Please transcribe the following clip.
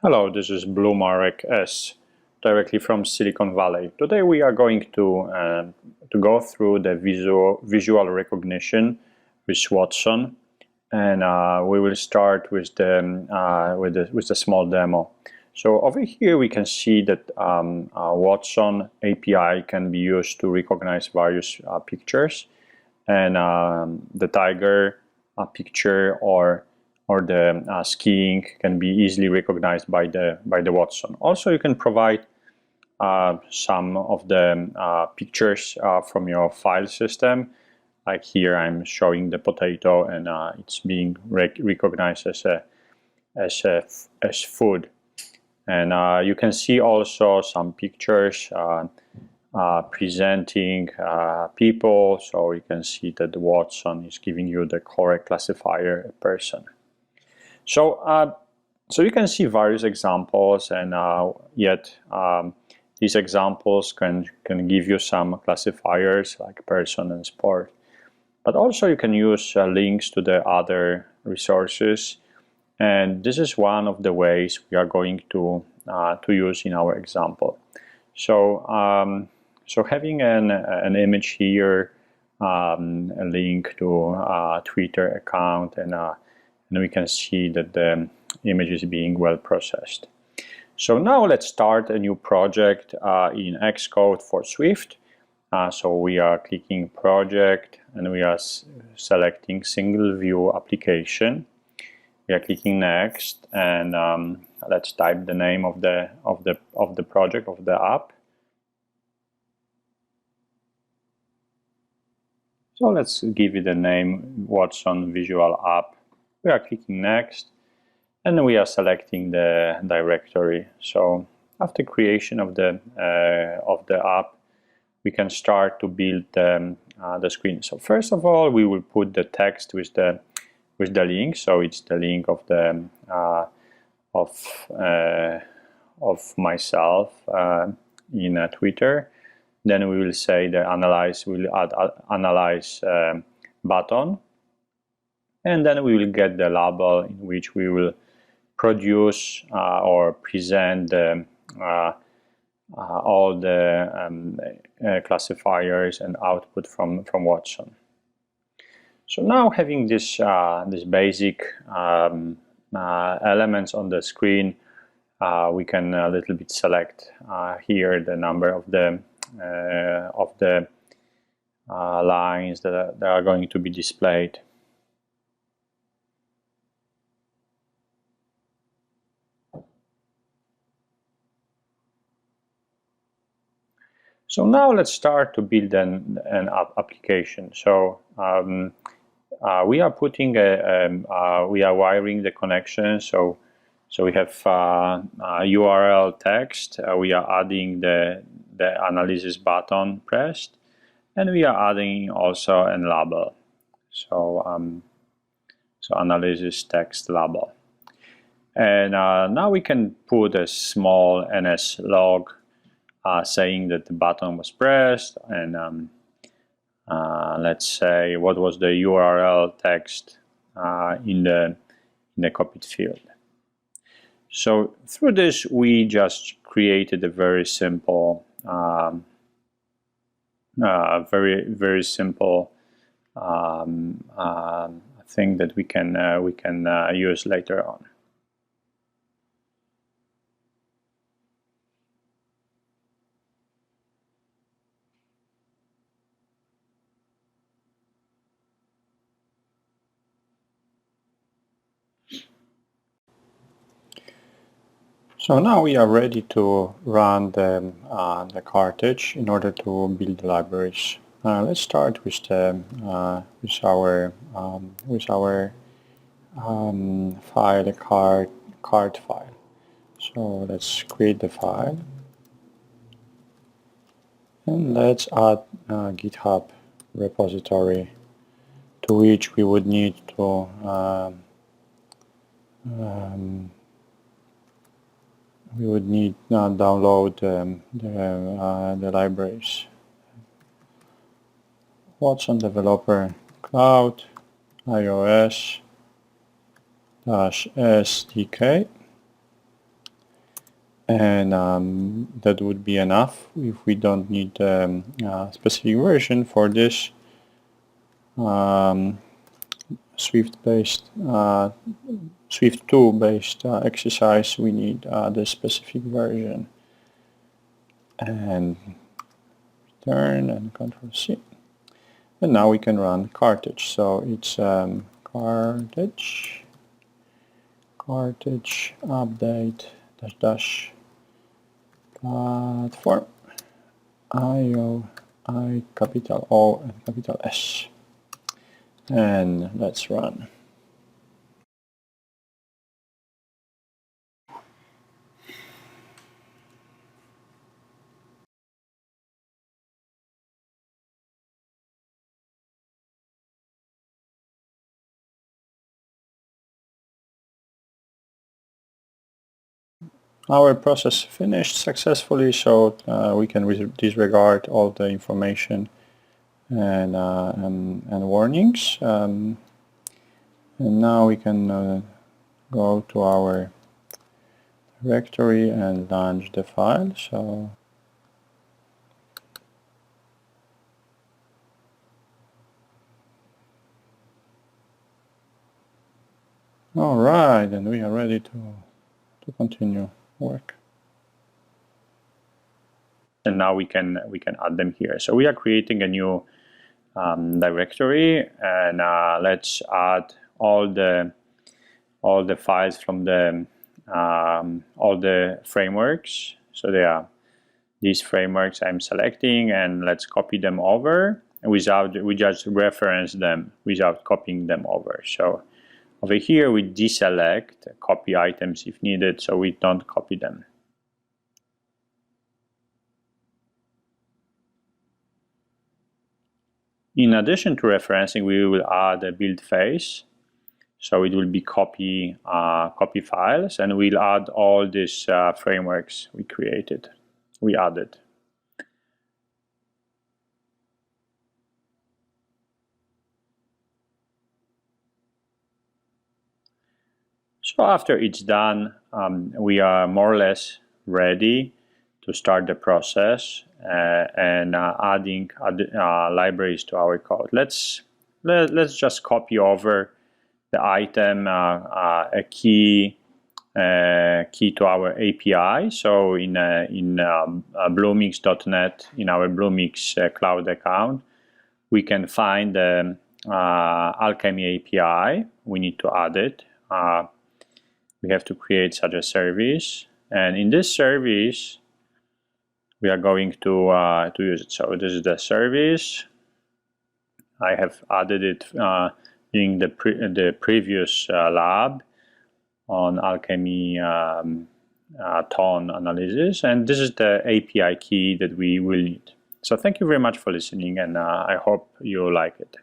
Hello, this is Marek S. directly from Silicon Valley. Today we are going to go through the visual recognition with Watson, and we will start with the small demo. So over here we can see that Watson API can be used to recognize various pictures, and the tiger picture or the skiing can be easily recognized by the Watson. Also, you can provide some of the pictures from your file system. Like here, I'm showing the potato, and it's being recognized as food. And you can see also some pictures presenting people, so you can see that the Watson is giving you the correct classifier person. So you can see various examples, and yet these examples can give you some classifiers like person and sport. But also you can use links to the other resources, and this is one of the ways we are going to use in our example. So having an image here, a link to a Twitter account, and we can see that the image is being well processed. So now let's start a new project in Xcode for Swift. So we are clicking project, and we are selecting single view application. We are clicking next, and let's type the name of the project, of the app. So let's give it a name, Watson Visual App. We are clicking next, and we are selecting the directory. So after creation of the app, we can start to build the screen. So first of all, we will put the text with the link. So it's the link of the of myself in Twitter. Then we will say the analyze. We'll add analyze button. And then we will get the label in which we will produce or present all the classifiers and output from Watson. So now, having this basic elements on the screen, we can a little bit select here the number of the lines that are going to be displayed. So now let's start to build an application. So we are putting we are wiring the connection. So we have URL text. We are adding the analysis button pressed, and we are adding also a label. So analysis text label. And now we can put a small NS log saying that the button was pressed, and let's say what was the URL text in the copied field. So through this, we just created a very simple, very simple thing that we can use later on. So now we are ready to run the cartridge in order to build the libraries. Let's start with our file, the cart file. So let's create the file, and let's add a GitHub repository to which we would need to download the libraries. Watson Developer Cloud iOS -SDK. and that would be enough if we don't need a specific version for this Swift-based Swift 2 based exercise. We need the specific version, and return and Control C, and now we can run cartridge. So it's cartridge update dash platform I capital O and capital S, and let's run. Our process finished successfully, so we can disregard all the information and warnings. And now we can go to our directory and launch the file. So all right, and we are ready to continue work. And now we can add them here. So we are creating a new directory, and let's add all the files from the all the frameworks. So they are these frameworks I'm selecting, and let's copy them over without, we just reference them without copying them over. So over here we deselect copy items if needed, so we don't copy them. In addition to referencing, we will add a build phase. So it will be copy files, and we'll add all these frameworks we added. So after it's done, we are more or less ready to start the process and adding libraries to our code. Let's just copy over the item a key to our API. So in bluemix.net, in our Bluemix cloud account, we can find the Alchemy API. We need to add it. We have to create such a service, and in this service we are going to use it. So this is the service. I have added it during the previous lab on Alchemy tone analysis, and this is the API key that we will need. So thank you very much for listening, and I hope you like it.